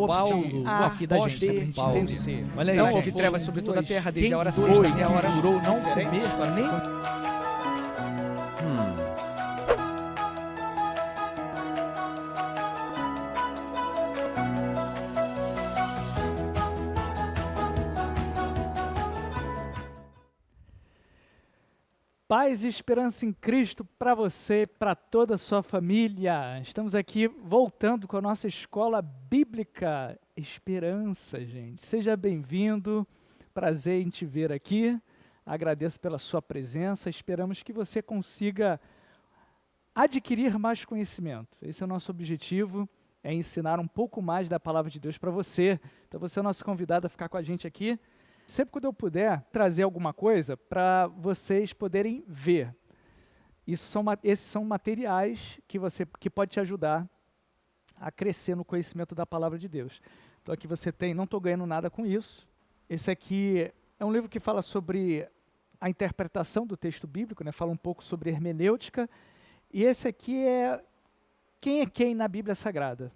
Paulo, aqui da gente, pra gente entender. Olha aí, Não gente, houve trevas sobre toda a terra desde a hora quem sexta foi até a hora que jurou não diferente? comer nem... Paz e esperança em Cristo para você, para toda a sua família. Estamos aqui voltando com a nossa escola bíblica Esperança, gente. Seja bem-vindo, prazer em te ver aqui. Agradeço pela sua presença. Esperamos que você consiga adquirir mais conhecimento. Esse é o nosso objetivo, é ensinar um pouco mais da palavra de Deus para você. Então você é o nosso convidado a ficar com a gente aqui. Sempre quando eu puder trazer alguma coisa para vocês poderem ver. Esses são materiais que pode te ajudar a crescer no conhecimento da palavra de Deus. Então aqui você tem, não estou ganhando nada com isso. Esse aqui é um livro que fala sobre a interpretação do texto bíblico, né? Fala um pouco sobre hermenêutica. E esse aqui é quem na Bíblia Sagrada.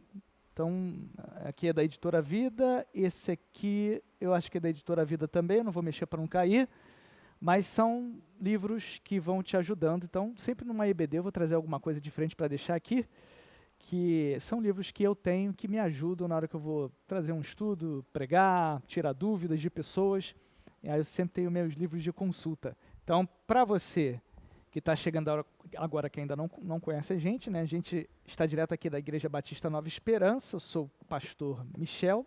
Então, aqui é da Editora Vida, esse aqui eu acho que é da Editora Vida também, eu não vou mexer para não cair, mas são livros que vão te ajudando. Então, sempre numa EBD eu vou trazer alguma coisa diferente para deixar aqui, que são livros que eu tenho, que me ajudam na hora que eu vou trazer um estudo, pregar, tirar dúvidas de pessoas, e aí eu sempre tenho meus livros de consulta. Então, para você que está chegando agora, que ainda não conhece a gente, né? A gente está direto aqui da Igreja Batista Nova Esperança, eu sou o pastor Michel,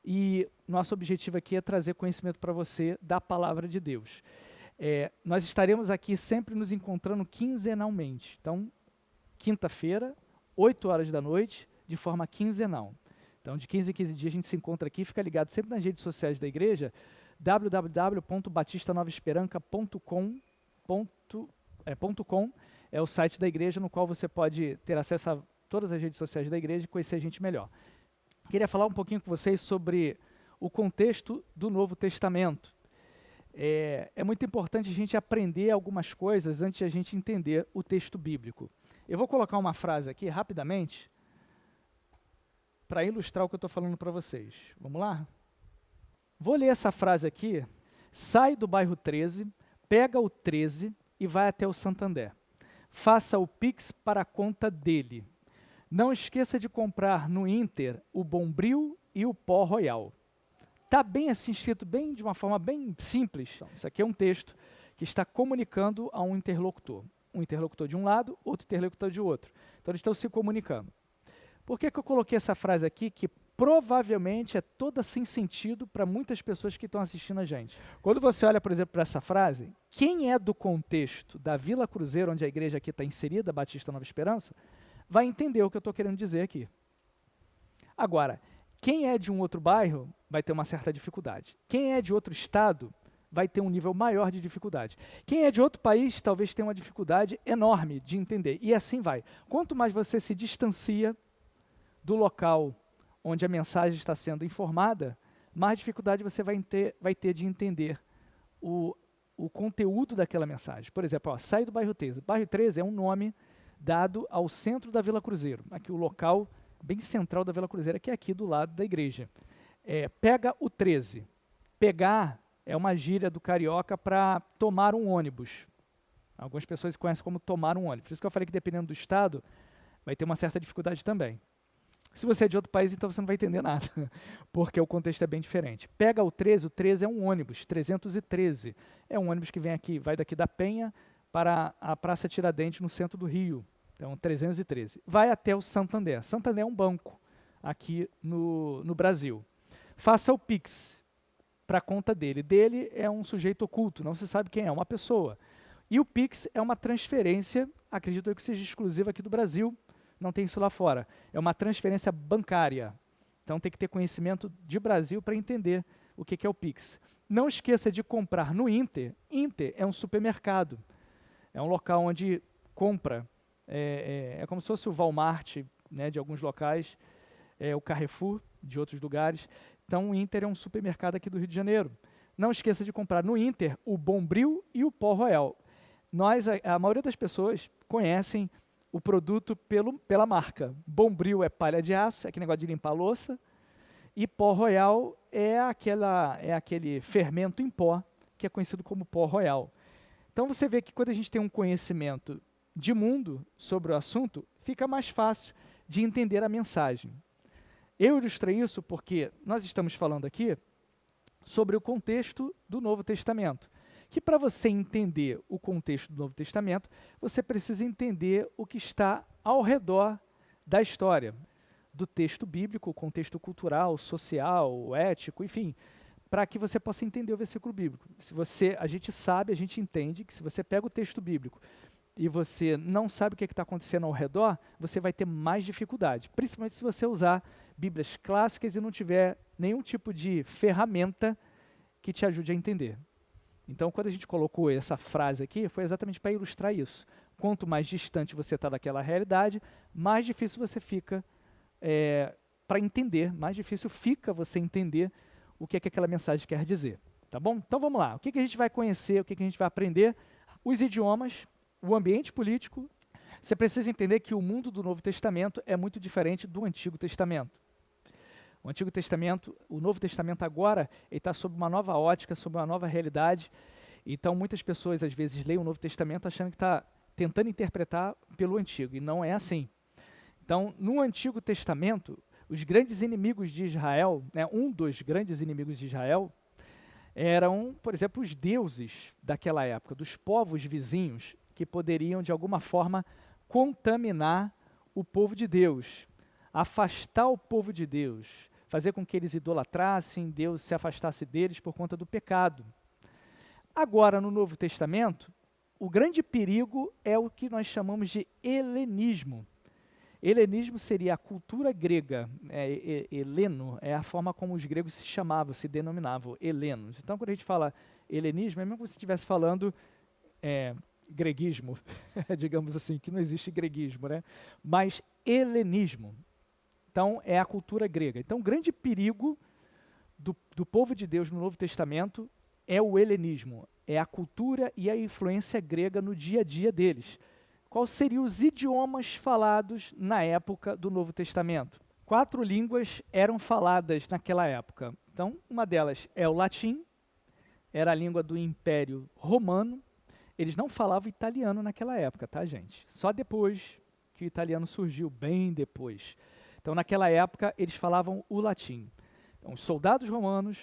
e nosso objetivo aqui é trazer conhecimento para você da palavra de Deus. Nós estaremos aqui sempre nos encontrando quinzenalmente, então, quinta-feira, 8 horas da noite, de forma quinzenal. Então, de 15 em 15 dias a gente se encontra aqui, fica ligado sempre nas redes sociais da igreja, www.batistanovaesperanca.com é o site da igreja no qual você pode ter acesso a todas as redes sociais da igreja e conhecer a gente melhor. Queria falar um pouquinho com vocês sobre o contexto do Novo Testamento. É muito importante a gente aprender algumas coisas antes de a gente entender o texto bíblico. Eu vou colocar uma frase aqui rapidamente para ilustrar o que eu estou falando para vocês. Vamos lá? Vou ler essa frase aqui. Sai do bairro 13, pega o 13 e vai até o Santander. Faça o Pix para a conta dele. Não esqueça de comprar no Inter o Bombril e o Pó Royal. Está bem assim escrito, bem, de uma forma bem simples. Então, isso aqui é um texto que está comunicando a um interlocutor. Um interlocutor de um lado, outro interlocutor de outro. Então eles estão se comunicando. Por que eu coloquei essa frase aqui que provavelmente é toda sem sentido para muitas pessoas que estão assistindo a gente? Quando você olha, por exemplo, para essa frase, quem é do contexto da Vila Cruzeiro, onde a igreja aqui está inserida, Batista Nova Esperança, vai entender o que eu estou querendo dizer aqui. Agora, quem é de um outro bairro vai ter uma certa dificuldade. Quem é de outro estado vai ter um nível maior de dificuldade. Quem é de outro país talvez tenha uma dificuldade enorme de entender. E assim vai. Quanto mais você se distancia do local onde a mensagem está sendo informada, mais dificuldade você vai ter de entender o conteúdo daquela mensagem. Por exemplo, sai do bairro 13. Bairro 13 é um nome dado ao centro da Vila Cruzeiro, aqui o local bem central da Vila Cruzeiro, que é aqui do lado da igreja. Pega o 13. Pegar é uma gíria do carioca para tomar um ônibus. Algumas pessoas conhecem como tomar um ônibus. Por isso que eu falei que dependendo do estado, vai ter uma certa dificuldade também. Se você é de outro país, então você não vai entender nada, porque o contexto é bem diferente. Pega o 13 é um ônibus, 313. É um ônibus que vem aqui, vai daqui da Penha para a Praça Tiradentes, no centro do Rio. Então, 313. Vai até o Santander. Santander é um banco aqui no Brasil. Faça o Pix para a conta dele. Dele é um sujeito oculto, não se sabe quem é, uma pessoa. E o Pix é uma transferência, acredito eu que seja exclusiva aqui do Brasil, não tem isso lá fora. É uma transferência bancária. Então tem que ter conhecimento de Brasil para entender o que é o Pix. Não esqueça de comprar no Inter. Inter é um supermercado. É um local onde compra. É como se fosse o Walmart, né, de alguns locais, o Carrefour de outros lugares. Então o Inter é um supermercado aqui do Rio de Janeiro. Não esqueça de comprar no Inter o Bombril e o Pó Royal. A maioria das pessoas conhecem o produto pela marca. Bombril é palha de aço, é aquele negócio de limpar a louça. E pó royal é aquele fermento em pó, que é conhecido como pó royal. Então você vê que quando a gente tem um conhecimento de mundo sobre o assunto, fica mais fácil de entender a mensagem. Eu ilustrei isso porque nós estamos falando aqui sobre o contexto do Novo Testamento, que para você entender o contexto do Novo Testamento, você precisa entender o que está ao redor da história, do texto bíblico, o contexto cultural, social, ético, enfim, para que você possa entender o versículo bíblico. A gente entende que se você pega o texto bíblico e você não sabe o que está acontecendo ao redor, você vai ter mais dificuldade, principalmente se você usar Bíblias clássicas e não tiver nenhum tipo de ferramenta que te ajude a entender. Então, quando a gente colocou essa frase aqui, foi exatamente para ilustrar isso. Quanto mais distante você está daquela realidade, mais difícil você fica para entender, mais difícil fica você entender o que aquela mensagem quer dizer. Tá bom? Então vamos lá. O que a gente vai conhecer, o que a gente vai aprender? Os idiomas, o ambiente político. Você precisa entender que o mundo do Novo Testamento é muito diferente do Antigo Testamento. O Antigo Testamento, o Novo Testamento agora, ele está sob uma nova ótica, sob uma nova realidade. Então muitas pessoas às vezes leem o Novo Testamento achando que está tentando interpretar pelo Antigo, e não é assim. Então, no Antigo Testamento, os grandes inimigos de Israel, um dos grandes inimigos de Israel, eram, por exemplo, os deuses daquela época, dos povos vizinhos, que poderiam, de alguma forma, contaminar o povo de Deus, afastar o povo de Deus, fazer com que eles idolatrassem, Deus se afastasse deles por conta do pecado. Agora, no Novo Testamento, o grande perigo é o que nós chamamos de helenismo. Helenismo seria a cultura grega, heleno, é a forma como os gregos se chamavam, se denominavam, helenos. Então, quando a gente fala helenismo, é mesmo como se estivesse falando greguismo, digamos assim, que não existe greguismo, né? Mas helenismo. Então, é a cultura grega. Então, o grande perigo do povo de Deus no Novo Testamento é o helenismo, é a cultura e a influência grega no dia a dia deles. Quais seriam os idiomas falados na época do Novo Testamento? 4 línguas eram faladas naquela época. Então, uma delas é o latim, era a língua do Império Romano. Eles não falavam italiano naquela época, tá, gente? Só depois que o italiano surgiu, bem depois. Então, naquela época, eles falavam o latim. Então, os soldados romanos,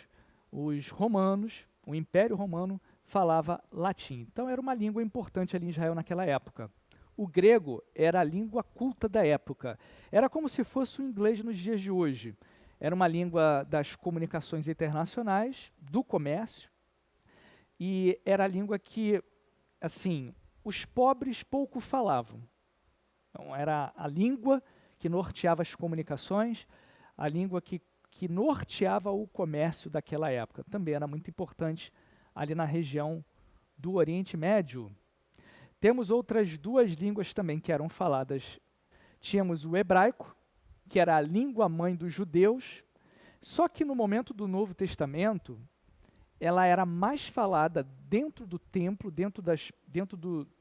os romanos, o Império Romano falava latim. Então, era uma língua importante ali em Israel naquela época. O grego era a língua culta da época. Era como se fosse o inglês nos dias de hoje. Era uma língua das comunicações internacionais, do comércio, e era a língua que, assim, os pobres pouco falavam. Então, era a língua que norteava as comunicações, a língua que norteava o comércio daquela época. Também era muito importante ali na região do Oriente Médio. Temos outras 2 línguas também que eram faladas. Tínhamos o hebraico, que era a língua mãe dos judeus, só que no momento do Novo Testamento, ela era mais falada dentro do templo, dentro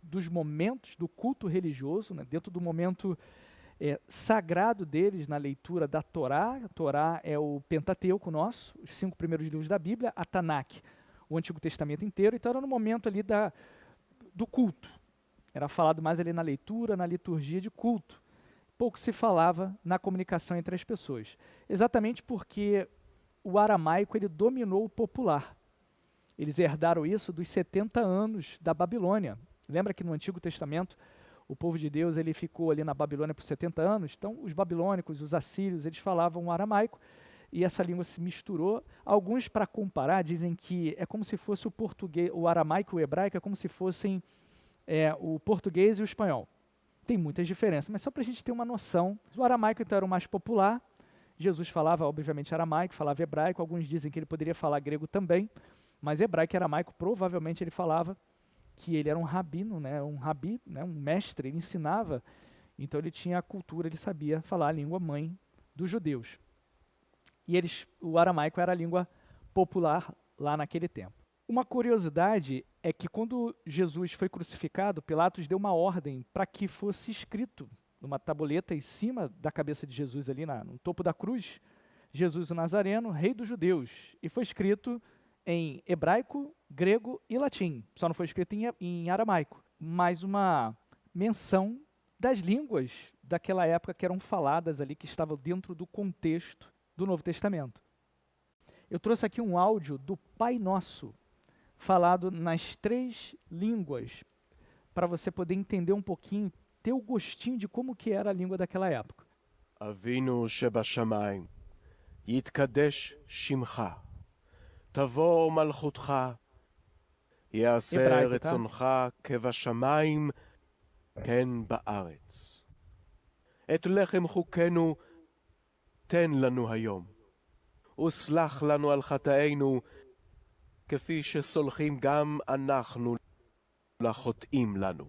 dos momentos do culto religioso, né, dentro do momento sagrado deles na leitura da Torá. A Torá é o Pentateuco nosso, os 5 primeiros livros da Bíblia, a Tanakh, o Antigo Testamento inteiro. Então era no momento ali do culto. Era falado mais ali na leitura, na liturgia de culto. Pouco se falava na comunicação entre as pessoas. Exatamente porque o aramaico ele dominou o popular. Eles herdaram isso dos 70 anos da Babilônia. Lembra que no Antigo Testamento o povo de Deus ele ficou ali na Babilônia por 70 anos? Então os babilônicos, os assírios, eles falavam o aramaico e essa língua se misturou. Alguns, para comparar, dizem que é como se fosse o português, o aramaico e o hebraico é como se fossem o português e o espanhol. Tem muitas diferenças, mas só para a gente ter uma noção. O aramaico então era o mais popular. Jesus falava, obviamente, aramaico, falava hebraico. Alguns dizem que ele poderia falar grego também, mas hebraico e aramaico provavelmente ele falava, que ele era um rabino, né, um rabi, né, um mestre, ele ensinava. Então ele tinha a cultura, ele sabia falar a língua mãe dos judeus. E o aramaico era a língua popular lá naquele tempo. Uma curiosidade é que quando Jesus foi crucificado, Pilatos deu uma ordem para que fosse escrito numa tabuleta em cima da cabeça de Jesus ali no topo da cruz, Jesus o Nazareno, rei dos judeus, e foi escrito em hebraico, grego e latim. Só não foi escrito em aramaico. Mais uma menção das línguas daquela época que eram faladas ali, que estavam dentro do contexto do Novo Testamento. Eu trouxe aqui um áudio do Pai Nosso, falado nas 3 línguas, para você poder entender um pouquinho, ter o gostinho de como que era a língua daquela época. אבינו שבשמיים, יתקדש שמך, תבוא מלכותך, יעשה Hebraico, tá? רצונך כבשמיים, כן בארץ. את לחם חוקנו תן לנו היום, וסלח לנו על חטאינו, כפי שסולחים גם אנחנו לחוטאים לנו.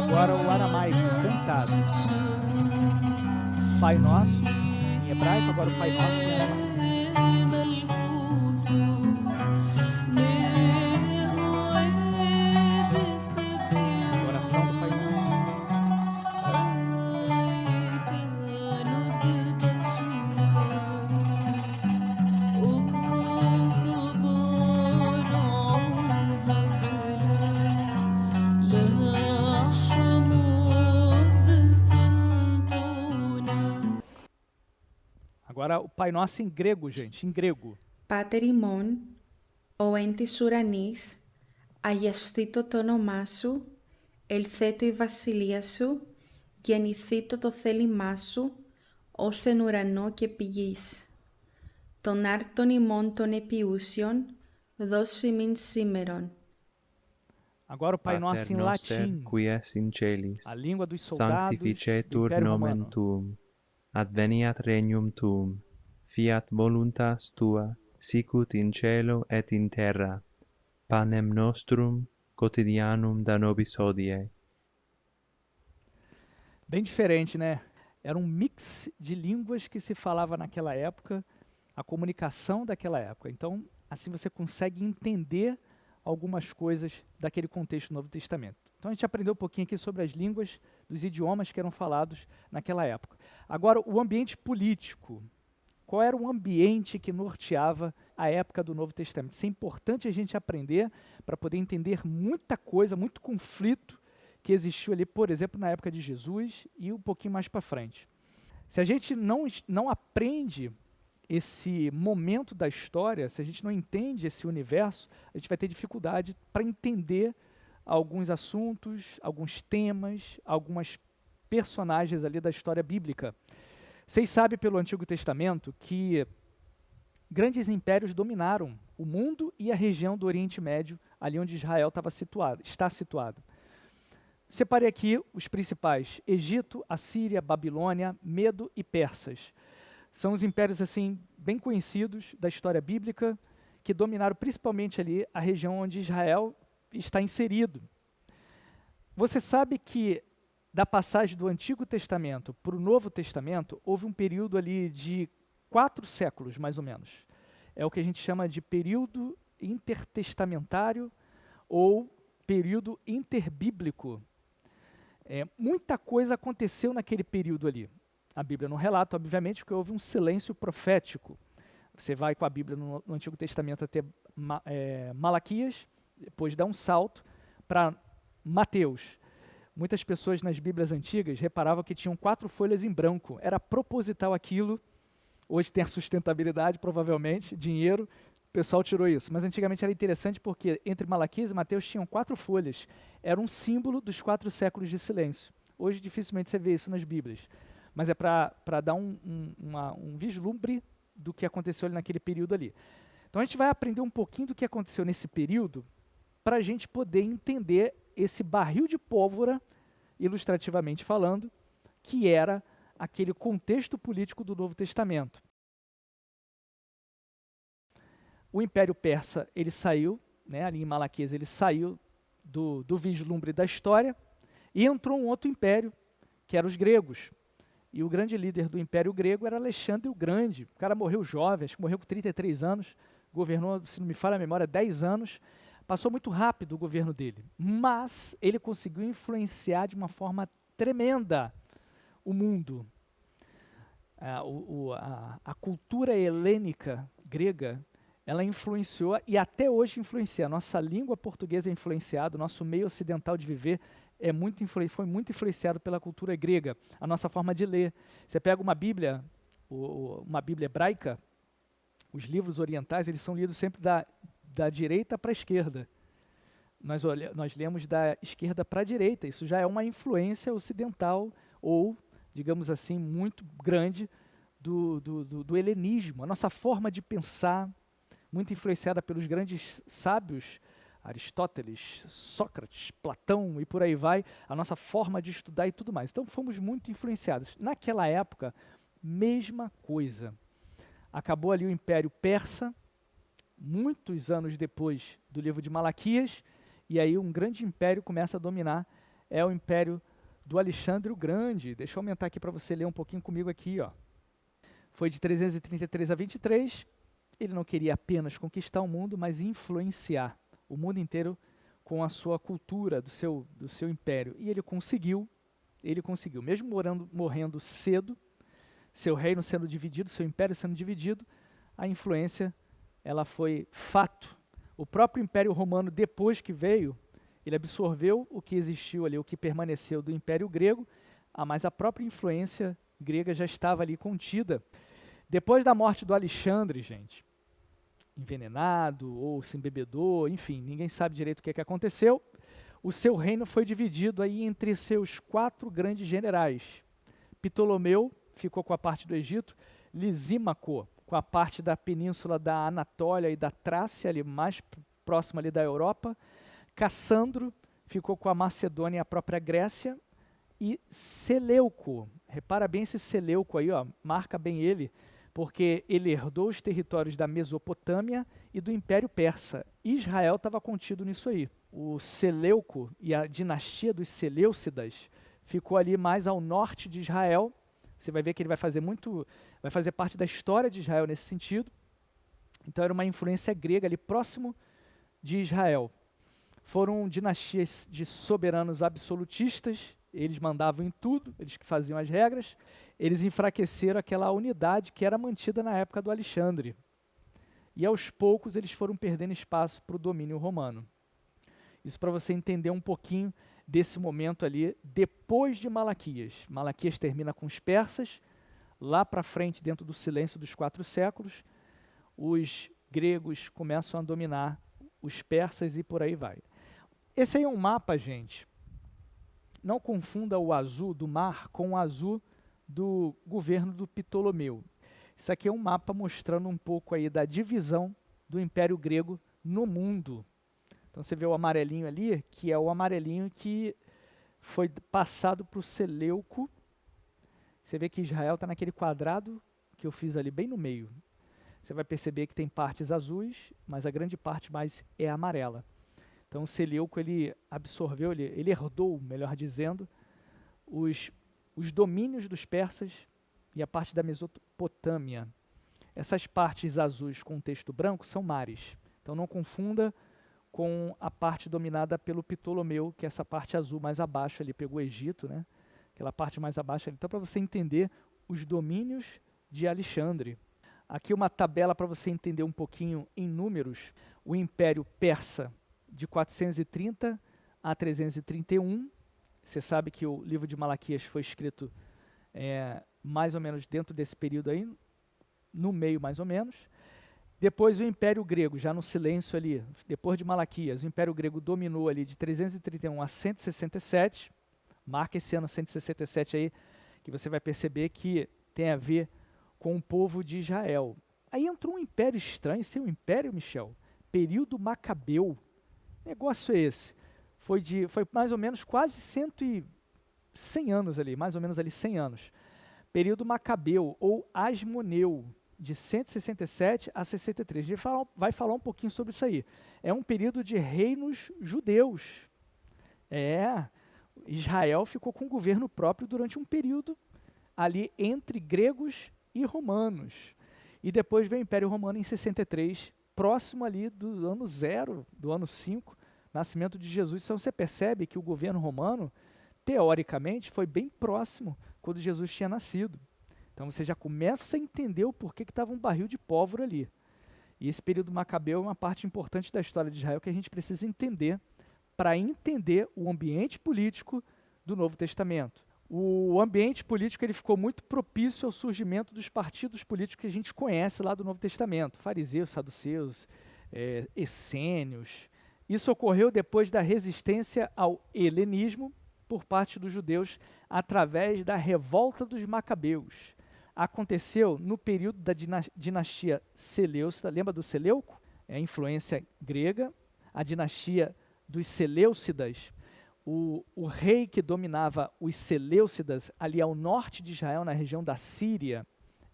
Agora o aramaico cantado. Pai Nosso em hebraico, agora o Pai Nosso em aramaico. Oração do Pai Nosso. Agora o Pai Nosso em grego, gente, em grego. Πάτερ ημών, ο εν της ουρανής, αγιαστήτω το όνομά σου, ελθέτω η βασιλεία σου, γεννηθήτω το θέλημά σου, ως εν ουρανό και επί γης. Τον άρτον ημών των επιούσιων, δώσ' ημίν σήμερον. Agora o Pai Nosso Pater em noster, latim, qui es in celis, a língua dos soldados do sanctificetur Império nomen Romano. tuum, adveniat regnum tuum, fiat voluntas tua, sicut in cielo et in terra. Panem nostrum quotidianum da nobis hodie. Bem diferente, né? Era um mix de línguas que se falava naquela época, a comunicação daquela época. Então, assim você consegue entender algumas coisas daquele contexto do Novo Testamento. Então a gente aprendeu um pouquinho aqui sobre as línguas dos idiomas que eram falados naquela época. Agora, o ambiente político. Qual era o ambiente que norteava a época do Novo Testamento? Isso é importante a gente aprender para poder entender muita coisa, muito conflito que existiu ali, por exemplo, na época de Jesus e um pouquinho mais para frente. Se a gente não aprende esse momento da história, se a gente não entende esse universo, a gente vai ter dificuldade para entender alguns assuntos, alguns temas, algumas personagens ali da história bíblica. Vocês sabem pelo Antigo Testamento que grandes impérios dominaram o mundo e a região do Oriente Médio, ali onde Israel está situado. Separei aqui os principais: Egito, Assíria, Babilônia, Medo e Persas. São os impérios assim bem conhecidos da história bíblica que dominaram principalmente ali a região onde Israel está inserido. Você sabe que da passagem do Antigo Testamento para o Novo Testamento houve um período ali de 4 séculos, mais ou menos. É o que a gente chama de período intertestamentário ou período interbíblico. Muita coisa aconteceu naquele período ali. A Bíblia não relata, obviamente, porque houve um silêncio profético. Você vai com a Bíblia no Antigo Testamento até Malaquias, depois dá um salto para Mateus. Muitas pessoas nas Bíblias antigas reparavam que tinham 4 folhas em branco. Era proposital aquilo. Hoje tem a sustentabilidade, provavelmente, dinheiro. O pessoal tirou isso. Mas antigamente era interessante porque entre Malaquias e Mateus tinham 4 folhas. Era um símbolo dos 4 séculos de silêncio. Hoje dificilmente você vê isso nas Bíblias. Mas é para dar um vislumbre do que aconteceu ali naquele período ali. Então a gente vai aprender um pouquinho do que aconteceu nesse período para a gente poder entender esse barril de pólvora, ilustrativamente falando, que era aquele contexto político do Novo Testamento. O Império Persa, ele saiu, né, ali em Malaquias, ele saiu do vislumbre da história e entrou um outro império, que eram os gregos. E o grande líder do Império Grego era Alexandre o Grande. O cara morreu jovem, acho que morreu com 33 anos, governou, se não me falha a memória, 10 anos. Passou muito rápido o governo dele, mas ele conseguiu influenciar de uma forma tremenda o mundo. A cultura helênica grega, ela influenciou e até hoje influencia. A nossa língua portuguesa é influenciada, o nosso meio ocidental de viver foi muito influenciado pela cultura grega. A nossa forma de ler. Você pega uma Bíblia hebraica, os livros orientais, eles são lidos sempre da direita para a esquerda. Nós lemos da esquerda para a direita. Isso já é uma influência ocidental ou, digamos assim, muito grande do helenismo. A nossa forma de pensar, muito influenciada pelos grandes sábios, Aristóteles, Sócrates, Platão e por aí vai, a nossa forma de estudar e tudo mais. Então fomos muito influenciados. Naquela época, mesma coisa. Acabou ali o Império Persa, muitos anos depois do livro de Malaquias, e aí um grande império começa a dominar, é o Império do Alexandre o Grande. Deixa eu aumentar aqui para você ler um pouquinho comigo aqui, ó. Foi de 333 a 23, ele não queria apenas conquistar o mundo, mas influenciar o mundo inteiro com a sua cultura, do seu império. E ele conseguiu, mesmo morrendo cedo, seu reino sendo dividido, seu império sendo dividido, a influência, ela foi fato. O próprio Império Romano, depois que veio, ele absorveu o que existiu ali, o que permaneceu do Império Grego, mas a própria influência grega já estava ali contida. Depois da morte do Alexandre, gente, envenenado ou se embebedou, enfim, ninguém sabe direito o que aconteceu, o seu reino foi dividido aí entre seus 4 grandes generais. Ptolomeu ficou com a parte do Egito, Lisímaco com a parte da península da Anatólia e da Trácia, ali mais próxima ali da Europa, Cassandro ficou com a Macedônia e a própria Grécia, e Seleuco, repara bem esse Seleuco aí, ó, marca bem ele, porque ele herdou os territórios da Mesopotâmia e do Império Persa. Israel estava contido nisso aí. O Seleuco e a dinastia dos Seleucidas ficou ali mais ao norte de Israel. Você vai ver que ele vai fazer parte da história de Israel nesse sentido. Então era uma influência grega ali próximo de Israel. Foram dinastias de soberanos absolutistas, eles mandavam em tudo, eles que faziam as regras, eles enfraqueceram aquela unidade que era mantida na época do Alexandre. E aos poucos eles foram perdendo espaço para o domínio romano. Isso para você entender um pouquinho desse momento ali, depois de Malaquias. Malaquias termina com os persas, lá para frente, dentro do silêncio dos 4 séculos, os gregos começam a dominar os persas e por aí vai. Esse aí é um mapa, gente. Não confunda o azul do mar com o azul do governo do Ptolomeu. Isso aqui é um mapa mostrando um pouco aí da divisão do Império Grego no mundo. Então você vê o amarelinho ali, que é o amarelinho que foi passado para o Seleuco. Você vê que Israel está naquele quadrado que eu fiz ali bem no meio. Você vai perceber que tem partes azuis, mas a grande parte mais é amarela. Então o Seleuco ele absorveu, ele herdou, melhor dizendo, os domínios dos persas e a parte da Mesopotâmia. Essas partes azuis com texto branco são mares. Então não confunda com a parte dominada pelo Ptolomeu, que é essa parte azul mais abaixo ali, pegou o Egito, né? Aquela parte mais abaixo ali. Então para você entender os domínios de Alexandre. Aqui uma tabela para você entender um pouquinho em números. O Império Persa de 430 a 331. Você sabe que o livro de Malaquias foi escrito mais ou menos dentro desse período aí, no meio mais ou menos. Depois o Império Grego, já no silêncio ali, depois de Malaquias, o Império Grego dominou ali de 331 a 167. Marca esse ano 167 aí, que você vai perceber que tem a ver com o povo de Israel. Aí entrou um império estranho, esse é um império, Michel, período Macabeu. Negócio é esse? Foi mais ou menos quase 100 anos ali, mais ou menos ali 100 anos. Período Macabeu ou Asmoneu, de 167 a 63. A gente vai falar um pouquinho sobre isso aí. É um período de reinos judeus. Israel ficou com governo próprio durante um período ali entre gregos e romanos. E depois veio o Império Romano em 63, próximo ali do ano 0, do ano 5, nascimento de Jesus. Então você percebe que o governo romano, teoricamente, foi bem próximo quando Jesus tinha nascido. Então você já começa a entender o porquê que estava um barril de pólvora ali. E esse período macabeu é uma parte importante da história de Israel que a gente precisa entender para entender o ambiente político do Novo Testamento. O ambiente político ele ficou muito propício ao surgimento dos partidos políticos que a gente conhece lá do Novo Testamento, fariseus, saduceus, essênios. Isso ocorreu depois da resistência ao helenismo por parte dos judeus através da revolta dos macabeus. Aconteceu no período da dinastia Seleucida. Lembra do Seleuco? É a influência grega. A dinastia dos Seleucidas. O rei que dominava os Seleucidas ali ao norte de Israel, na região da Síria,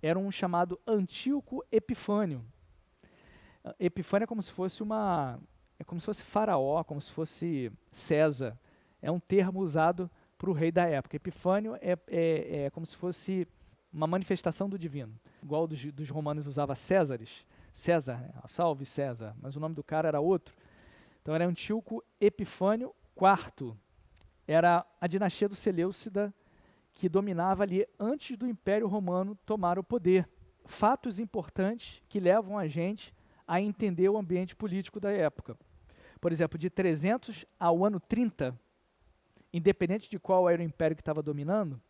era um chamado Antíoco Epifânio. Epifânio é como se fosse Faraó, como se fosse César. É um termo usado para o rei da época. Epifânio é como se fosse uma manifestação do divino. Igual dos romanos usava Césares. César, salve César, mas o nome do cara era outro. Então era Antíoco Epifânio IV. Era a dinastia do Seleucida que dominava ali antes do Império Romano tomar o poder. Fatos importantes que levam a gente a entender o ambiente político da época. Por exemplo, de 300 ao ano 30, independente de qual era o império que estava dominando,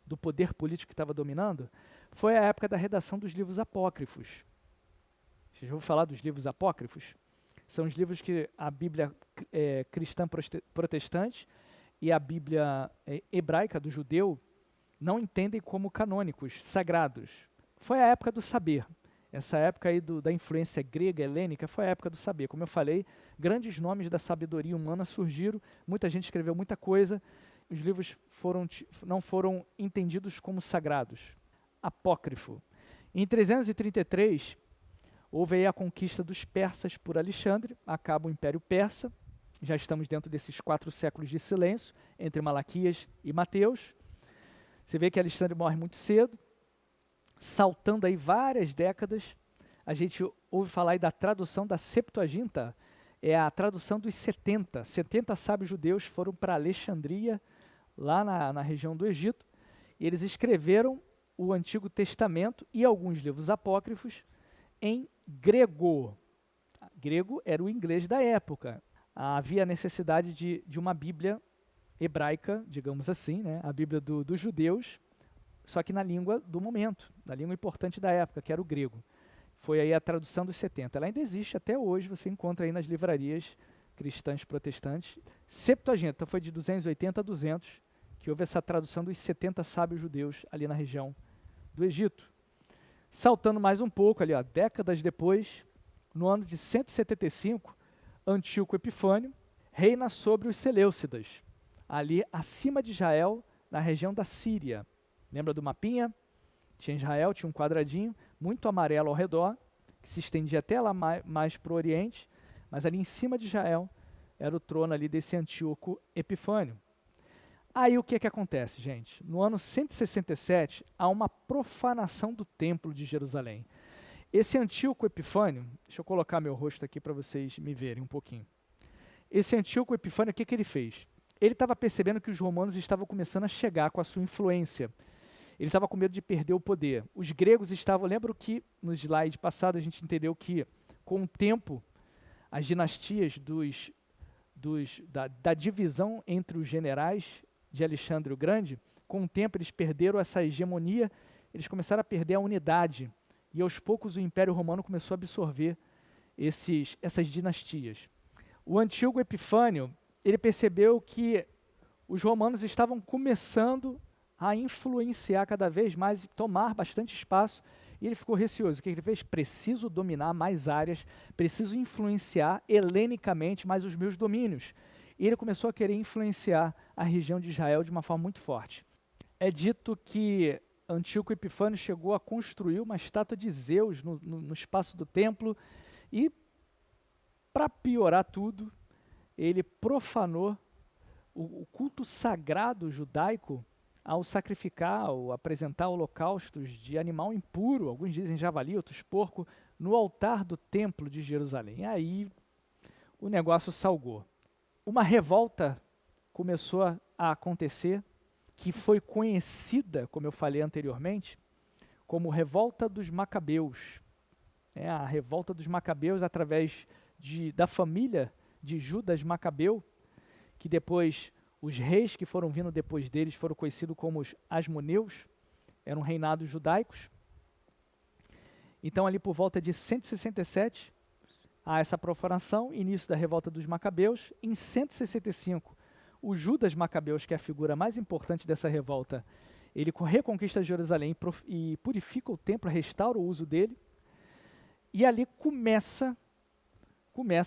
do poder político que estava dominando, foi a época da redação dos livros apócrifos. Vocês vão falar dos livros apócrifos? São os livros que a Bíblia cristã protestante e a Bíblia hebraica do judeu não entendem como canônicos, sagrados. Foi a época do saber. Essa época aí da influência grega, helênica, foi a época do saber. Como eu falei, grandes nomes da sabedoria humana surgiram, muita gente escreveu muita coisa, os livros não foram entendidos como sagrados. Apócrifo. Em 333, houve aí a conquista dos persas por Alexandre, acaba o Império Persa, já estamos dentro desses 4 séculos de silêncio, entre Malaquias e Mateus. Você vê que Alexandre morre muito cedo, saltando aí várias décadas, a gente ouve falar aí da tradução da Septuaginta, é a tradução dos 70 sábios judeus foram para Alexandria, lá na região do Egito, e eles escreveram o Antigo Testamento e alguns livros apócrifos em grego. Grego era o inglês da época. Havia necessidade de uma Bíblia hebraica, digamos assim, né? A Bíblia dos judeus, só que na língua do momento, na língua importante da época, que era o grego. Foi aí a tradução dos 70. Ela ainda existe até hoje, você encontra aí nas livrarias cristãs protestantes. Septuaginta foi de 280 a 200, que houve essa tradução dos 70 sábios judeus ali na região do Egito. Saltando mais um pouco ali, ó, décadas depois, no ano de 175, Antíoco Epifânio reina sobre os Seleucidas, ali acima de Israel, na região da Síria. Lembra do mapinha? Tinha Israel, tinha um quadradinho, muito amarelo ao redor, que se estendia até lá mais para o Oriente, mas ali em cima de Israel era o trono ali desse Antíoco Epifânio. Aí o que acontece, gente? No ano 167, há uma profanação do templo de Jerusalém. Esse Antíoco Epifânio, deixa eu colocar meu rosto aqui para vocês me verem um pouquinho. Esse Antíoco Epifânio, o que ele fez? Ele estava percebendo que os romanos estavam começando a chegar com a sua influência. Ele estava com medo de perder o poder. Os gregos estavam... Lembro que no slide passado a gente entendeu que, com o tempo, as dinastias da divisão entre os generais de Alexandre o Grande, com o tempo eles perderam essa hegemonia, eles começaram a perder a unidade. E aos poucos o Império Romano começou a absorver essas dinastias. O Antíoco Epifânio, ele percebeu que os romanos estavam começando a influenciar cada vez mais e tomar bastante espaço, e ele ficou receoso. O que ele fez? Preciso dominar mais áreas, preciso influenciar helenicamente mais os meus domínios. E ele começou a querer influenciar a região de Israel de uma forma muito forte. É dito que Antíoco Epifânio chegou a construir uma estátua de Zeus no espaço do templo e, para piorar tudo, ele profanou o culto sagrado judaico ao sacrificar ou apresentar holocaustos de animal impuro, alguns dizem javali, outros porco, no altar do templo de Jerusalém. E aí o negócio salgou. Uma revolta começou a acontecer que foi conhecida, como eu falei anteriormente, como Revolta dos Macabeus. A Revolta dos Macabeus através da família de Judas Macabeu, que depois os reis que foram vindo depois deles foram conhecidos como os Asmoneus, eram reinados judaicos. Então ali por volta de 167 há essa profanação, início da Revolta dos Macabeus. Em 165, o Judas Macabeus, que é a figura mais importante dessa revolta, ele reconquista Jerusalém e purifica o templo, restaura o uso dele. E ali começa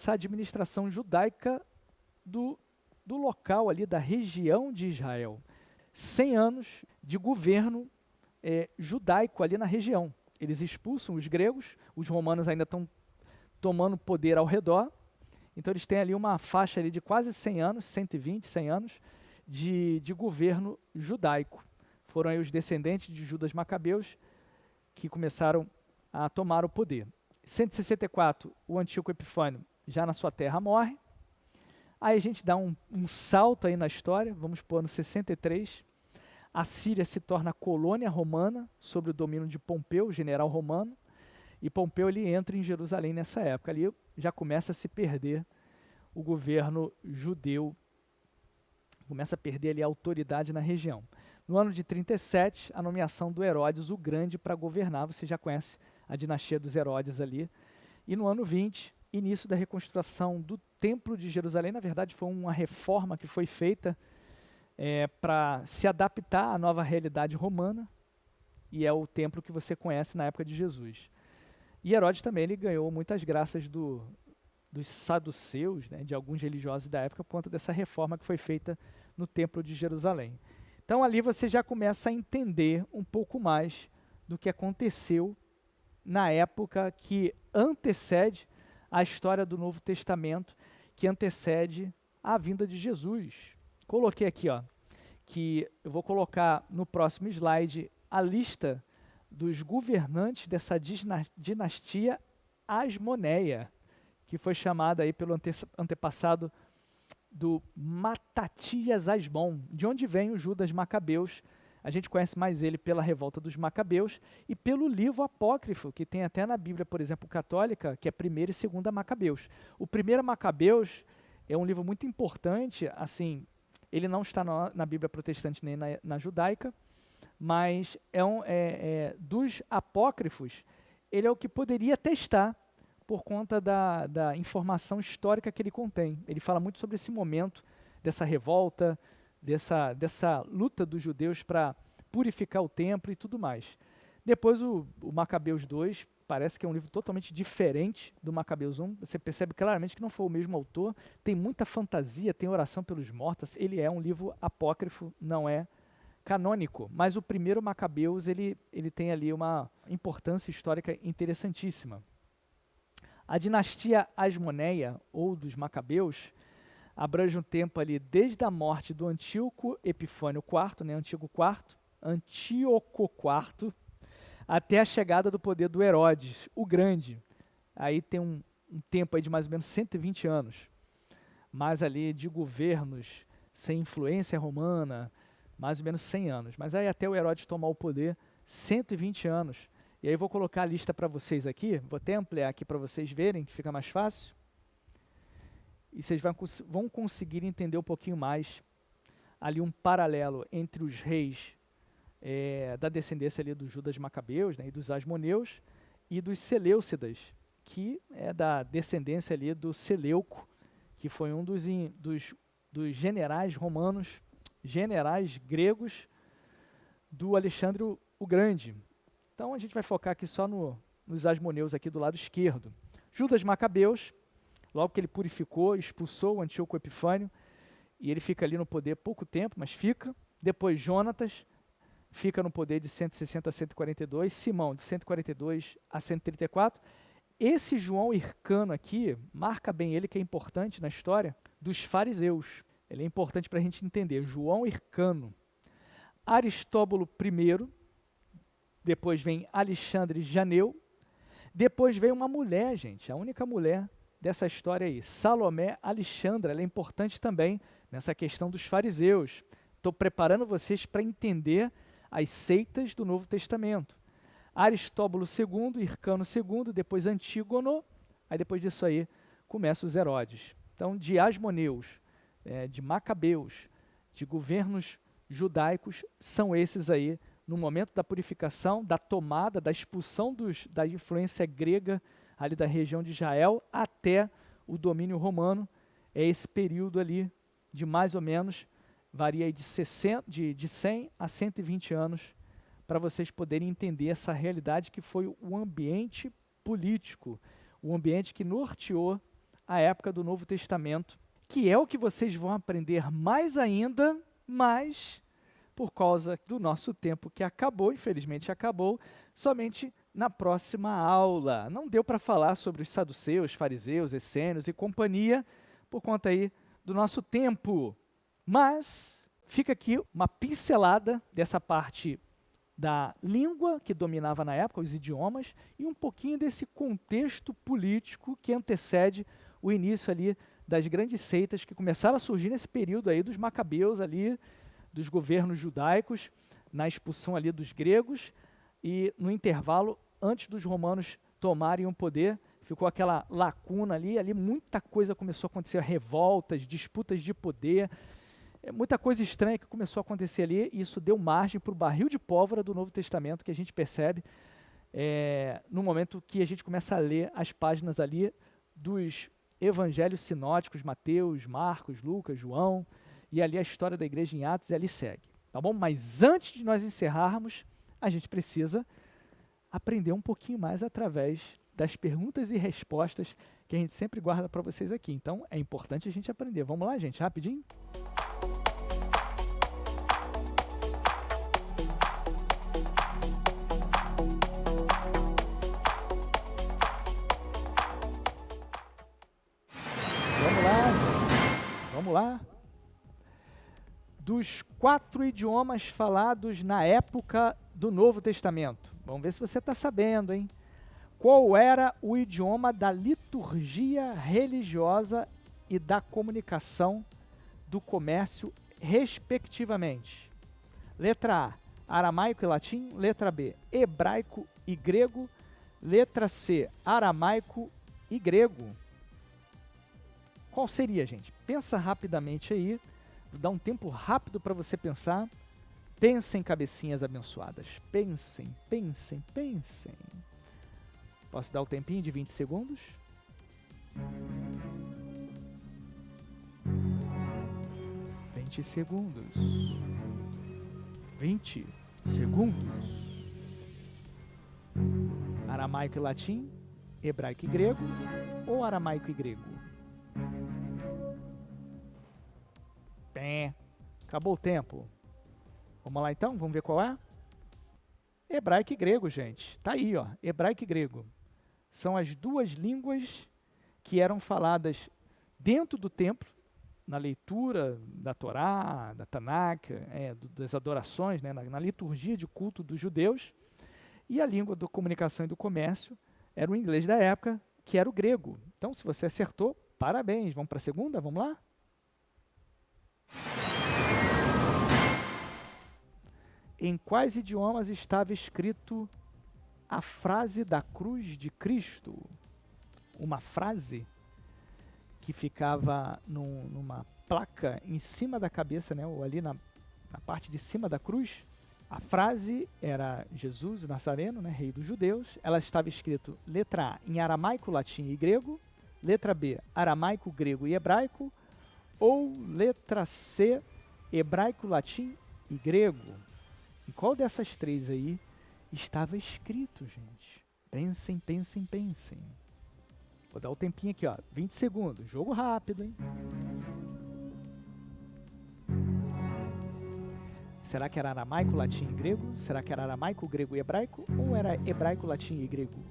a administração judaica do local ali, da região de Israel. 100 anos de governo judaico ali na região. Eles expulsam os gregos, os romanos ainda estão tomando poder ao redor. Então eles têm ali uma faixa ali de quase 100 anos, 120, 100 anos, de governo judaico. Foram aí os descendentes de Judas Macabeus que começaram a tomar o poder. 164, o Antíoco Epifânio, já na sua terra, morre. Aí a gente dá um salto aí na história, vamos pôr no 63. A Síria se torna colônia romana, sob o domínio de Pompeu, general romano. E Pompeu ele entra em Jerusalém nessa época. Ali já começa a se perder o governo judeu, começa a perder ali a autoridade na região. No ano de 37, a nomeação do Herodes o Grande para governar, você já conhece a dinastia dos Herodes ali. E no ano 20, início da reconstrução do Templo de Jerusalém. Na verdade, foi uma reforma que foi feita para se adaptar à nova realidade romana, e é o templo que você conhece na época de Jesus. E Herodes também ele ganhou muitas graças dos saduceus, né, de alguns religiosos da época, por conta dessa reforma que foi feita no Templo de Jerusalém. Então ali você já começa a entender um pouco mais do que aconteceu na época que antecede a história do Novo Testamento, que antecede a vinda de Jesus. Coloquei aqui, que eu vou colocar no próximo slide a lista dos governantes dessa dinastia Asmoneia, que foi chamada aí pelo antepassado do Matatias Asmon, de onde vem o Judas Macabeus. A gente conhece mais ele pela Revolta dos Macabeus e pelo livro apócrifo, que tem até na Bíblia, por exemplo, católica, que é 1ª e 2ª Macabeus. O 1º Macabeus é um livro muito importante, assim, ele não está na Bíblia protestante nem na judaica, mas dos apócrifos, ele é o que poderia testar por conta da informação histórica que ele contém. Ele fala muito sobre esse momento, dessa revolta, dessa luta dos judeus para purificar o templo e tudo mais. Depois o Macabeus 2, parece que é um livro totalmente diferente do Macabeus 1, você percebe claramente que não foi o mesmo autor, tem muita fantasia, tem oração pelos mortos, ele é um livro apócrifo, não é canônico, mas o 1º Macabeus ele tem ali uma importância histórica interessantíssima. A dinastia Asmoneia, ou dos Macabeus, abrange um tempo ali desde a morte do Antíoco Epifânio IV, né, Antíoco IV, até a chegada do poder do Herodes, o Grande. Aí tem um tempo aí de mais ou menos 120 anos, mais ali de governos sem influência romana, mais ou menos 100 anos. Mas aí até o Herodes tomar o poder, 120 anos. E aí eu vou colocar a lista para vocês aqui, vou até ampliar aqui para vocês verem, que fica mais fácil. E vocês vão conseguir entender um pouquinho mais ali um paralelo entre os reis da descendência ali dos Judas Macabeus, né, e dos Asmoneus, e dos Seleucidas, que é da descendência ali do Seleuco, que foi um dos generais romanos, generais gregos do Alexandre o Grande. Então a gente vai focar aqui só nos Asmoneus aqui do lado esquerdo. Judas Macabeus, logo que ele purificou, expulsou o Antíoco Epifânio, e ele fica ali no poder pouco tempo, mas fica. Depois Jonatas fica no poder de 160 a 142, Simão de 142 a 134. Esse João Hircano aqui, marca bem ele, que é importante na história dos fariseus. Ele é importante para a gente entender. João Hircano. Aristóbulo I, depois vem Alexandre Janeu, depois vem uma mulher, gente, a única mulher dessa história aí, Salomé Alexandra, ela é importante também nessa questão dos fariseus. Estou preparando vocês para entender as seitas do Novo Testamento. Aristóbulo II, Hircano II, depois Antígono, aí depois disso aí começam os Herodes. Então, de Asmoneus, de Macabeus, de governos judaicos, são esses aí, no momento da purificação, da tomada, da expulsão da influência grega ali da região de Israel até o domínio romano. É esse período ali de mais ou menos, varia aí de 100 a 120 anos, para vocês poderem entender essa realidade que foi o ambiente político, o ambiente que norteou a época do Novo Testamento, que é o que vocês vão aprender mais ainda, mas por causa do nosso tempo que acabou, infelizmente acabou, somente na próxima aula. Não deu para falar sobre os saduceus, fariseus, essênios e companhia, por conta aí do nosso tempo. Mas fica aqui uma pincelada dessa parte da língua que dominava na época, os idiomas, e um pouquinho desse contexto político que antecede o início ali das grandes seitas que começaram a surgir nesse período aí dos macabeus ali, dos governos judaicos, na expulsão ali dos gregos, e no intervalo, antes dos romanos tomarem o poder, ficou aquela lacuna ali muita coisa começou a acontecer, revoltas, disputas de poder, muita coisa estranha que começou a acontecer ali, e isso deu margem para o barril de pólvora do Novo Testamento, que a gente percebe no momento que a gente começa a ler as páginas ali dos evangelhos sinóticos, Mateus, Marcos, Lucas, João, e ali a história da igreja em Atos, e ali segue, tá bom? Mas antes de nós encerrarmos, a gente precisa aprender um pouquinho mais através das perguntas e respostas que a gente sempre guarda para vocês aqui. Então, é importante a gente aprender. Vamos lá, gente, rapidinho? Vamos lá. Dos 4 idiomas falados na época do Novo Testamento. Vamos ver se você está sabendo, hein? Qual era o idioma da liturgia religiosa e da comunicação do comércio, respectivamente? Letra A, aramaico e latim. Letra B, hebraico e grego. Letra C, aramaico e grego. Qual seria, gente? Pensa rapidamente aí. Vou dar um tempo rápido para você pensar. Pensem, cabecinhas abençoadas. Pensem, pensem, pensem. Posso dar o tempinho de 20 segundos? 20 segundos. 20 segundos. Aramaico e latim, hebraico e grego ou aramaico e grego? Bem, acabou o tempo. Vamos lá então, vamos ver qual é? Hebraico e grego, gente. Tá aí, ó, hebraico e grego. São as duas línguas que eram faladas dentro do templo, na leitura da Torá, da Tanakh, das adorações, né, na liturgia de culto dos judeus, e a língua da comunicação e do comércio era o inglês da época, que era o grego. Então, se você acertou, parabéns. Vamos para a segunda? Vamos lá? Em quais idiomas estava escrito a frase da cruz de Cristo? Uma frase que ficava numa placa em cima da cabeça, né, ou ali na parte de cima da cruz. A frase era Jesus, o Nazareno, né, rei dos judeus. Ela estava escrito letra A em aramaico, latim e grego, letra B, aramaico, grego e hebraico, ou letra C, hebraico, latim e grego. Em qual dessas três aí estava escrito, gente? Pensem, pensem, pensem. Vou dar o tempinho aqui, ó, 20 segundos. Jogo rápido, hein? Será que era aramaico, latim e grego? Será que era aramaico, grego e hebraico? Ou era hebraico, latim e grego?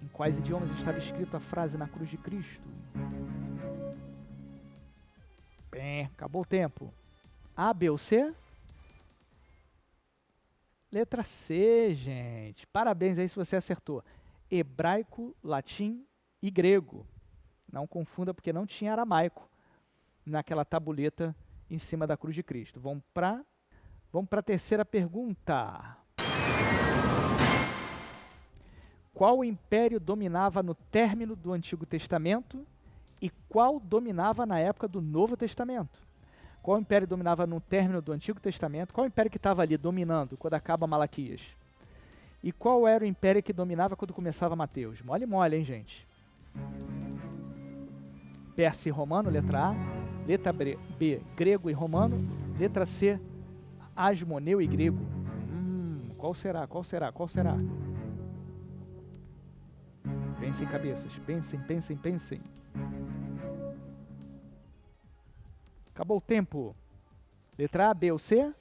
Em quais idiomas estava escrito a frase na cruz de Cristo? Bem, acabou o tempo. A, B ou C? Letra C, gente. Parabéns aí se você acertou. Hebraico, latim e grego. Não confunda porque não tinha aramaico naquela tabuleta em cima da cruz de Cristo. Vamos para a terceira pergunta. Qual império dominava no término do Antigo Testamento e qual dominava na época do Novo Testamento? Qual império dominava no término do Antigo Testamento? Qual império que estava ali dominando quando acaba Malaquias? E qual era o império que dominava quando começava Mateus? Mole, mole, hein, gente? Persa e romano, letra A. Letra B, grego e romano. Letra C, asmoneu e grego. Qual será? Qual será? Qual será? Pensem, cabeças. Pensem, pensem, pensem. Acabou o tempo. Letra A, B ou C?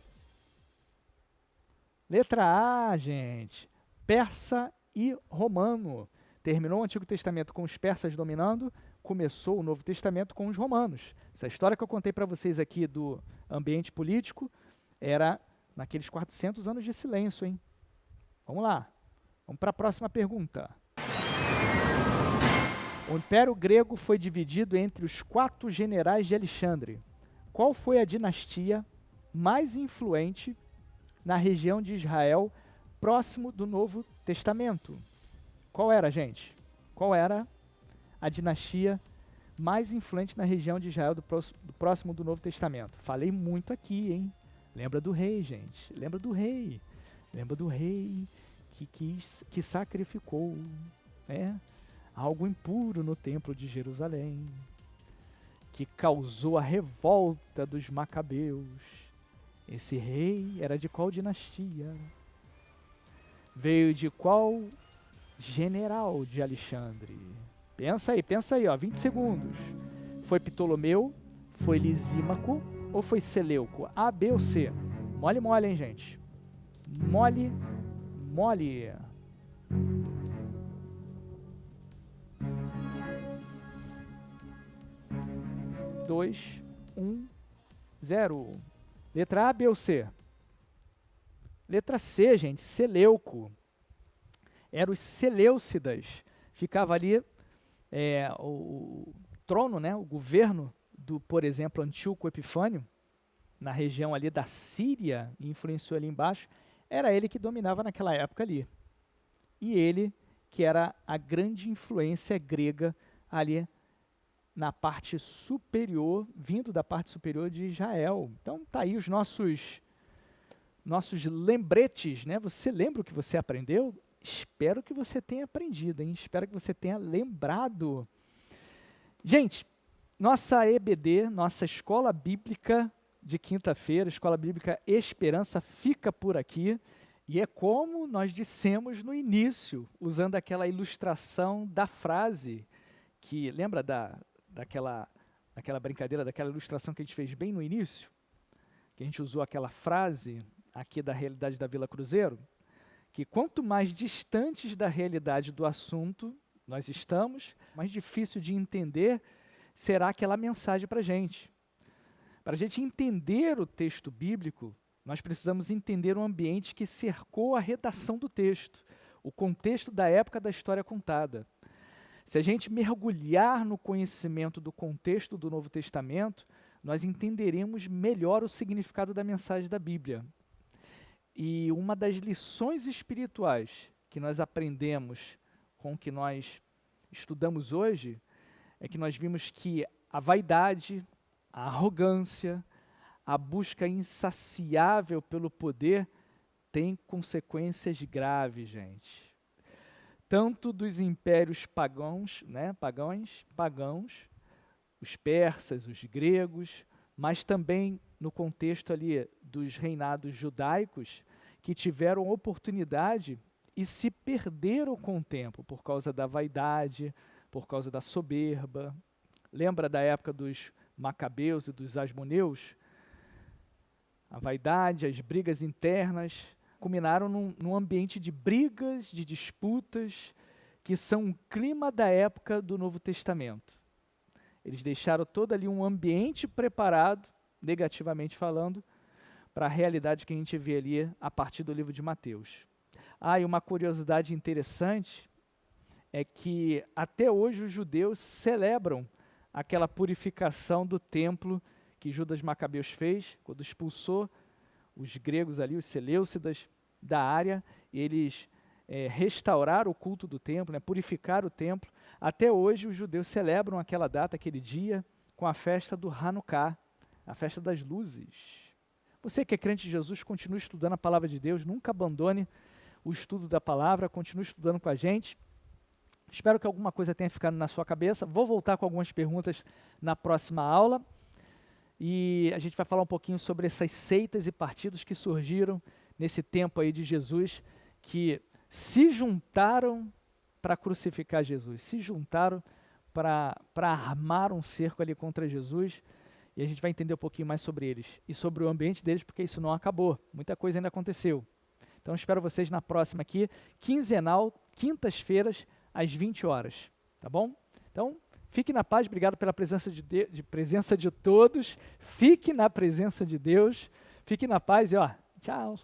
Letra A, gente. Persa e romano. Terminou o Antigo Testamento com os persas dominando, começou o Novo Testamento com os romanos. Essa história que eu contei para vocês aqui do ambiente político era naqueles 400 anos de silêncio, hein? Vamos lá. Vamos para a próxima pergunta. O Império Grego foi dividido entre os 4 generais de Alexandre. Qual foi a dinastia mais influente na região de Israel próximo do Novo Testamento? Qual era, gente? Qual era a dinastia mais influente na região de Israel próximo do Novo Testamento? Falei muito aqui, hein? Lembra do rei, gente. Lembra do rei. Lembra do rei que sacrificou, né, algo impuro no templo de Jerusalém, que causou a revolta dos macabeus. Esse rei era de qual dinastia? Veio de qual general de Alexandre? Pensa aí, ó, 20 segundos. Foi Ptolomeu, foi Lisímaco ou foi Seleuco? A, B ou C? Mole, mole, hein, gente? Mole, mole. Dois, 1, 0. Letra A, B ou C? Letra C, gente, Seleuco. Eram os Seleucidas. Ficava ali o trono, né, o governo do, por exemplo, Antíoco Epifânio, na região ali da Síria, e influenciou ali embaixo, era ele que dominava naquela época ali. E ele que era a grande influência grega ali na parte superior, vindo da parte superior de Israel. Então tá aí os nossos lembretes, né? Você lembra o que você aprendeu? Espero que você tenha aprendido, hein? Espero que você tenha lembrado. Gente, nossa EBD, nossa Escola Bíblica de quinta-feira, Escola Bíblica Esperança, fica por aqui. E é como nós dissemos no início, usando aquela ilustração da frase, que lembra daquela brincadeira, daquela ilustração que a gente fez bem no início? Que a gente usou aquela frase aqui da realidade da Vila Cruzeiro, que quanto mais distantes da realidade do assunto nós estamos, mais difícil de entender será aquela mensagem para a gente. Para a gente entender o texto bíblico, nós precisamos entender o ambiente que cercou a redação do texto, o contexto da época da história contada. Se a gente mergulhar no conhecimento do contexto do Novo Testamento, nós entenderemos melhor o significado da mensagem da Bíblia. E uma das lições espirituais que nós aprendemos com o que nós estudamos hoje é que nós vimos que a vaidade, a arrogância, a busca insaciável pelo poder tem consequências graves, gente. Tanto dos impérios pagãos, né, pagãos, os persas, os gregos, mas também no contexto ali dos reinados judaicos, que tiveram oportunidade e se perderam com o tempo por causa da vaidade, por causa da soberba. Lembra da época dos macabeus e dos asmoneus? A vaidade, as brigas internas culminaram num ambiente de brigas, de disputas, que são um clima da época do Novo Testamento. Eles deixaram todo ali um ambiente preparado, negativamente falando, para a realidade que a gente vê ali a partir do livro de Mateus. E uma curiosidade interessante é que até hoje os judeus celebram aquela purificação do templo que Judas Macabeus fez, quando expulsou os gregos ali, os seleucidas da área, e eles restauraram o culto do templo, purificaram o templo. Até hoje os judeus celebram aquela data, aquele dia, com a festa do Hanukkah, a festa das luzes. Você que é crente de Jesus, continue estudando a palavra de Deus, nunca abandone o estudo da palavra, continue estudando com a gente. Espero que alguma coisa tenha ficado na sua cabeça. Vou voltar com algumas perguntas na próxima aula. E a gente vai falar um pouquinho sobre essas seitas e partidos que surgiram nesse tempo aí de Jesus, que se juntaram para crucificar Jesus, se juntaram para armar um cerco ali contra Jesus. E a gente vai entender um pouquinho mais sobre eles e sobre o ambiente deles, porque isso não acabou, muita coisa ainda aconteceu. Então espero vocês na próxima aqui, quinzenal, quintas-feiras, às 20 horas, tá bom? Então, fique na paz, obrigado pela presença de todos, fique na presença de Deus, fique na paz e tchau!